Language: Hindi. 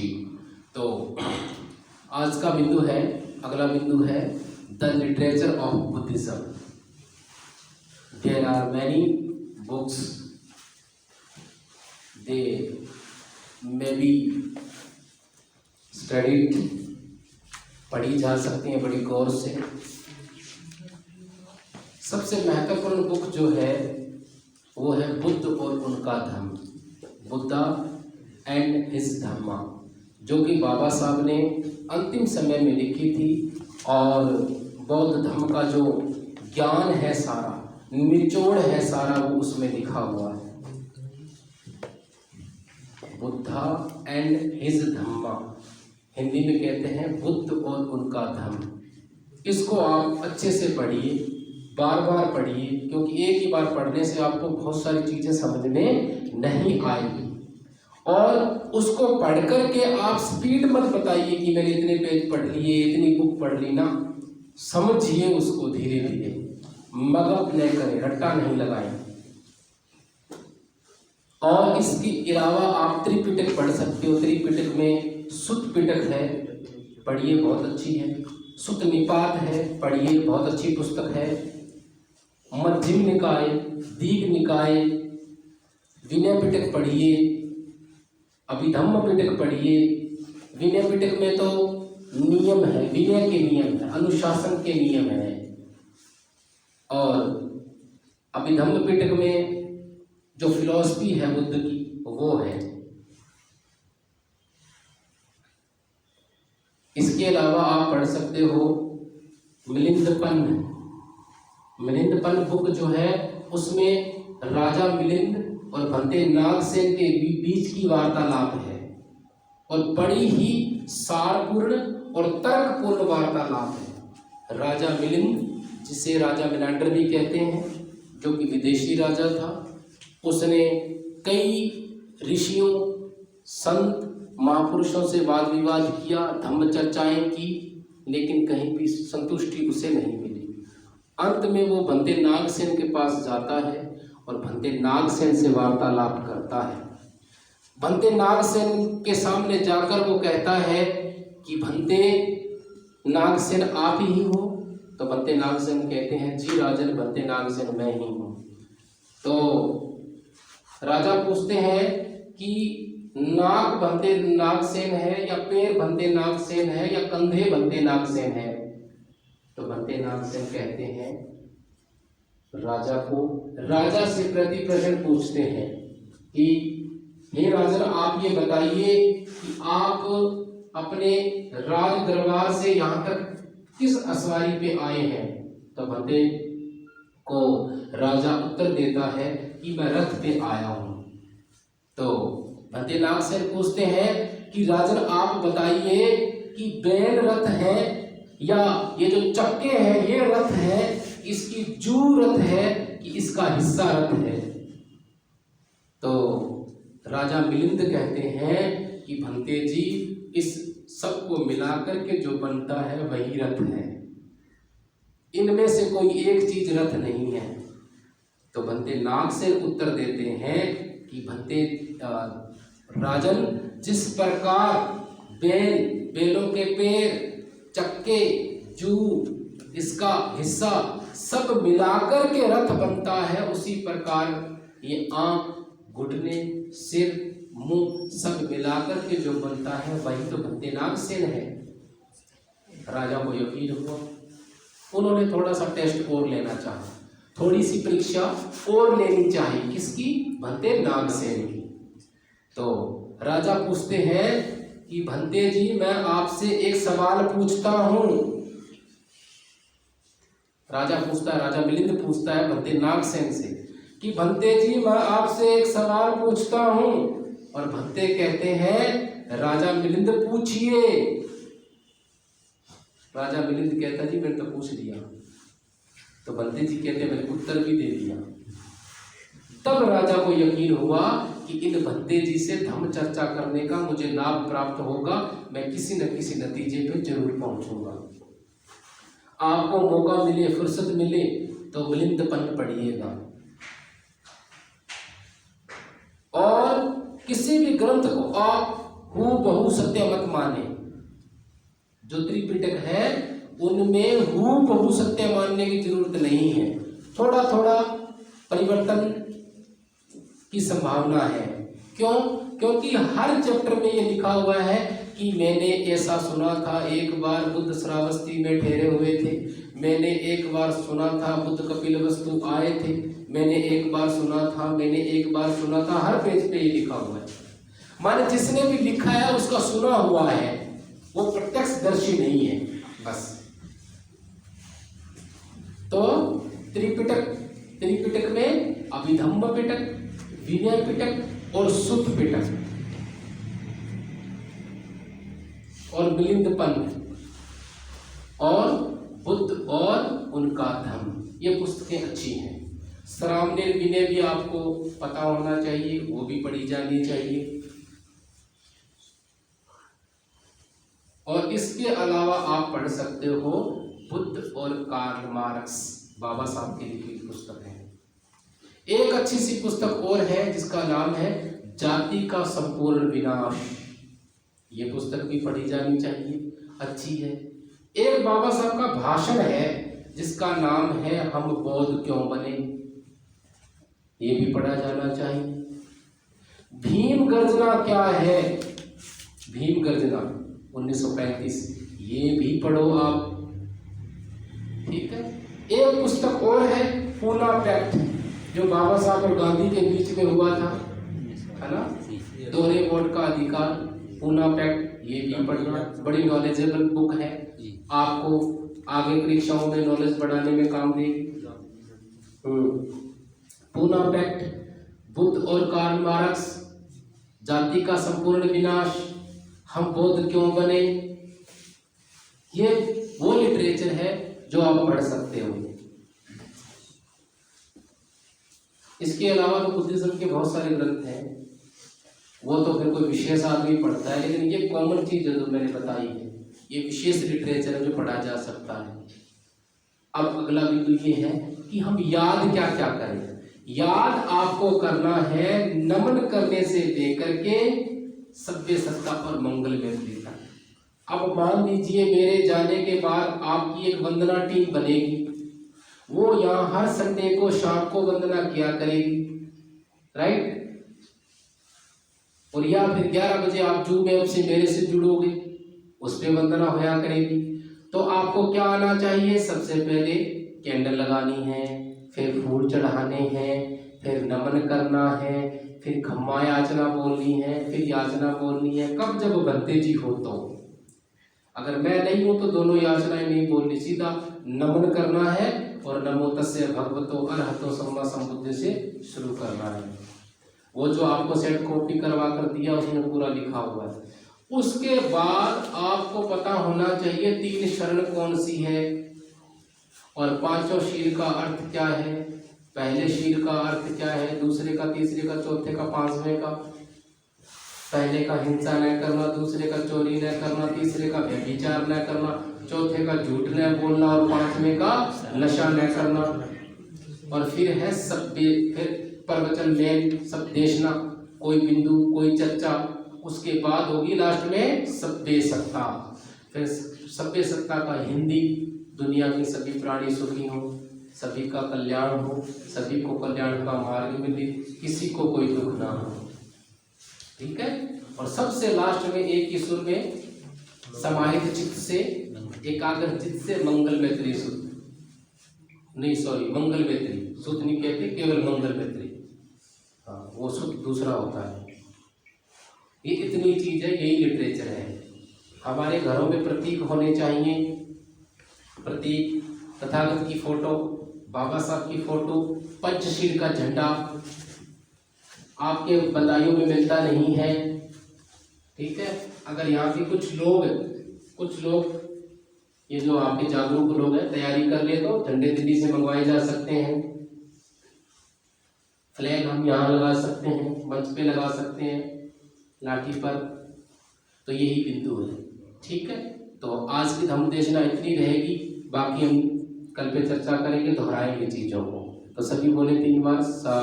जी। तो आज का बिंदु है, अगला बिंदु है the literature of Buddhism. There are many books, they may be studied, पढ़ी जा सकती हैं बड़ी गौर से। सबसे महत्वपूर्ण बुक जो है वो है बुद्ध और उनका धर्म, बुद्धा एंड हिज धम्मा, जो कि बाबा साहब ने अंतिम समय में लिखी थी। और बौद्ध धर्म का जो ज्ञान है, सारा निचोड़ है, सारा वो उसमें लिखा हुआ है। बुद्धा एंड हिज धम्मा, हिंदी में कहते हैं बुद्ध और उनका धर्म। इसको आप अच्छे से पढ़िए, बार बार पढ़िए, क्योंकि एक ही बार पढ़ने से आपको बहुत सारी चीज़ें समझ में नहीं आएगी। और उसको पढ़ कर के आप स्पीड मत बताइए कि मैंने इतने पेज पढ़ लिए, इतनी बुक पढ़ ली ना। समझिए उसको धीरे धीरे, मगप न करें, रट्टा नहीं लगाएं। और इसके अलावा आप त्रिपिटक पढ़ सकते हो। त्रिपिटक में सुत्त पिटक है, पढ़िए, बहुत अच्छी है। सुत्त निपात है, पढ़िए, बहुत अच्छी पुस्तक है। मध्यम निकाय, दीघ निकाय, विनय पिटक पढ़िए, अभिधम्म पिटक पढ़िए। विनय पिटक में तो नियम है, विनय के नियम है, अनुशासन के नियम है। और अभिधम्म पिटक में जो फिलॉसफी है बुद्ध की वो है। इसके अलावा आप पढ़ सकते हो मिलिंदपन। मिलिंदपन बुक जो है उसमें राजा मिलिंद और भंते नागसेन के बीच की वार्तालाप है, और बड़ी ही सारपूर्ण और तर्कपूर्ण वार्तालाप है। राजा मिलिंद, जिसे राजा मिनांडर भी कहते हैं, जो कि विदेशी राजा था, उसने कई ऋषियों, संत, महापुरुषों से वाद विवाद किया, धम्म चर्चाएं की, लेकिन कहीं भी संतुष्टि उसे नहीं मिली। अंत में वो भंते नागसेन के पास जाता है और भंते नागसेन से वार्तालाप करता है। भंते नागसेन के सामने जाकर वो कहता है कि भंते नागसेन आप ही हो? तो भंते नागसेन कहते हैं, जी राजन, भंते नागसेन मैं ही हूँ। तो राजा पूछते हैं कि नाक भंते नागसेन है या पैर भंते नागसेन है या कंधे भंते नागसेन है? तो भंते नागसेन कहते हैं राजा से प्रति प्रश्न पूछते हैं कि हे राजन, आप ये बताइए कि आप अपने राज दरबार से यहाँ तक किस असवारी पे आए हैं? तो भंते को राजा उत्तर देता है कि मैं रथ पे आया हूँ। तो भंते नागसेन पूछते हैं कि राजन, आप बताइए कि बैल रथ है या ये जो चक्के हैं ये रथ है, इसकी जू रथ है कि इसका हिस्सा रथ है? तो राजा मिलिंद कहते हैं कि भंते जी, इस सबको मिलाकर के जो बनता है वही रथ है, इनमें से कोई एक चीज रथ नहीं है। तो भंते नागसेन उत्तर देते हैं कि भंते राजन, जिस प्रकार बैलों के पैर, चक्के, जू, इसका हिस्सा सब मिलाकर के रथ बनता है, उसी प्रकार ये आंख, घुटने, सिर, मुंह सब मिलाकर के जो बनता है वही तो भंते नागसेन है। राजा को यकीन हुआ। उन्होंने थोड़ा सा टेस्ट और लेना चाहा, थोड़ी सी परीक्षा और लेनी चाहिए, किसकी? भंते नागसेन की। तो राजा पूछते हैं कि भंते जी, मैं आपसे एक सवाल पूछता हूं। राजा पूछता है, राजा मिलिंद पूछता है भंते नागसेन से कि भंते जी, मैं आपसे एक सवाल पूछता हूं। और भंते कहते हैं, राजा मिलिंद पूछिए। राजा मिलिंद कहता, जी मैंने तो पूछ लिया। तो भंते जी कहते, मैंने उत्तर भी दे दिया। तब राजा को यकीन हुआ कि इन भंते जी से धम्म चर्चा करने का मुझे लाभ प्राप्त होगा, मैं किसी न किसी नतीजे पे जरूर पहुंचूंगा। आपको मौका मिले, फुर्सत मिले तो मिलिंदपन पढ़िएगा, और किसी भी ग्रंथ को आप हूबहू सत्य मत माने। जो त्रिपिटक है उनमें हूबहू सत्य मानने की जरूरत नहीं है, थोड़ा थोड़ा परिवर्तन की संभावना है। क्यों? क्योंकि हर चैप्टर में ये लिखा हुआ है कि मैंने ऐसा सुना था, एक बार बुद्ध श्रावस्ती में ठहरे हुए थे, मैंने एक बार सुना था बुद्ध कपिलवस्तु आए थे, मैंने एक बार सुना था, मैंने एक बार सुना था। हर पेज पे ये लिखा हुआ है। माने जिसने भी लिखा है उसका सुना हुआ है, वो प्रत्यक्षदर्शी नहीं है बस। तो त्रिपिटक में अभिधम्म पिटक, विनय पिटक और सुत्त पिटक और मिलिंद पंथ और बुद्ध और उनका धर्म, ये पुस्तकें अच्छी हैं। श्रामणेर विनय भी आपको पता होना चाहिए, वो भी पढ़ी जानी चाहिए। और इसके अलावा आप पढ़ सकते हो बुद्ध और कार्ल मार्क्स, बाबा साहब की लिखी पुस्तक है। एक अच्छी सी पुस्तक और है जिसका नाम है जाति का संपूर्ण विनाश, ये पुस्तक भी पढ़ी जानी चाहिए, अच्छी है। एक बाबा साहब का भाषण है जिसका नाम है हम बौद्ध क्यों बने, ये भी पढ़ा जाना चाहिए। भीम गर्जना क्या है, भीम गर्जना 1935, ये भी पढ़ो आप, ठीक है। एक पुस्तक और है पूना पैक्ट, जो बाबा साहब और गांधी के बीच में हुआ था, है ना, दोहरे वोट का अधिकार, पूना पैक्ट, ये भी पढ़ना, बड़ी नॉलेजेबल बुक है, आपको आगे परीक्षाओं में नॉलेज बढ़ाने में काम देगी। पूना पैक्ट, बुद्ध और कार्ल मार्क्स, जाति का संपूर्ण विनाश, हम बौद्ध क्यों बने, ये वो लिटरेचर है जो आप पढ़ सकते हो। इसके अलावा तो बुद्धिज्म के बहुत सारे ग्रंथ हैं, वो तो फिर कोई विशेष आदमी पढ़ता है, लेकिन ये कॉमन चीज जो मैंने बताई है, ये विशेष लिटरेचर जो पढ़ा जा सकता है। अब अगला बिंदु ये है कि हम याद क्या क्या करें। याद आपको करना है नमन करने से लेकर के सभ्य सत्ता और मंगल व्यक्ति तक। अब मान लीजिए मेरे जाने के बाद आपकी एक वंदना टीम बनेगी, वो यहाँ हर संडे को शाम को वंदना किया करेगी, राइट। और या फिर 11 बजे आप जूम ऐप से मेरे से जुड़ोगे, उस पर वंदना होया करेगी। तो आपको क्या आना चाहिए, सबसे पहले कैंडल लगानी है, फिर फूल चढ़ाने हैं, फिर नमन करना है, फिर खम्मा याचना बोलनी है, फिर याचना बोलनी है। कब, जब बनते जी हो तो, अगर मैं नहीं हूं तो दोनों याचनाएं नहीं बोलनी, सीधा नमन करना है और नमो तस्य भगवतो अरहतो सम्मा संबुद्ध से शुरू करना है। वो जो आपको सेट कॉपी करवा कर दिया उसमें पूरा लिखा हुआ है। उसके बाद आपको पता होना चाहिए 3 शरण कौन सी है और 5 शील का अर्थ क्या है, पहले शील का अर्थ क्या है, दूसरे का, तीसरे का, चौथे का, 5वें का। पहले का हिंसा न करना, दूसरे का चोरी न करना, तीसरे का व्यभिचार न करना, चौथे का झूठ न बोलना और 5वें का नशा न करना। और फिर है सभ्य, फिर प्रवचन में सब देशना, कोई बिंदु, कोई चर्चा, उसके बाद होगी लास्ट में सभ्य सत्ता। फिर सभ्य सत्ता का हिंदी, दुनिया के सभी प्राणी सुखी हो, सभी का कल्याण हो, सभी को कल्याण का मार्ग मिले, किसी को कोई दुख ना हो, ठीक है। और सबसे लास्ट में एक ही सुर में समाहित चित्त से, एकाग्र चित्त से मंगल मैत्री सुत, नहीं सॉरी मंगल मैत्री सुत नहीं कहते, केवल मंगल मैत्री, हाँ वो सुत दूसरा होता है। ये इतनी चीज है, यही लिटरेचर है। हमारे घरों में प्रतीक होने चाहिए, प्रतीक, तथागत की फोटो, बाबा साहब की फोटो, पंचशील का झंडा आपके बदायूं में मिलता नहीं है, ठीक है। अगर यहाँ के कुछ लोग ये जो आपके जागरूक लोग हैं तैयारी कर ले तो झंडे दिल्ली से मंगवाए जा सकते हैं, फ्लैग हम यहाँ लगा सकते हैं, मंच पे लगा सकते हैं, लाठी पर। तो यही बिंदु है, ठीक है। तो आज की धम्म देशना इतनी रहेगी, बाकी हम कल पे चर्चा करेंगे, दोहराएंगे चीजों को। तो सभी बोले 3 बार सा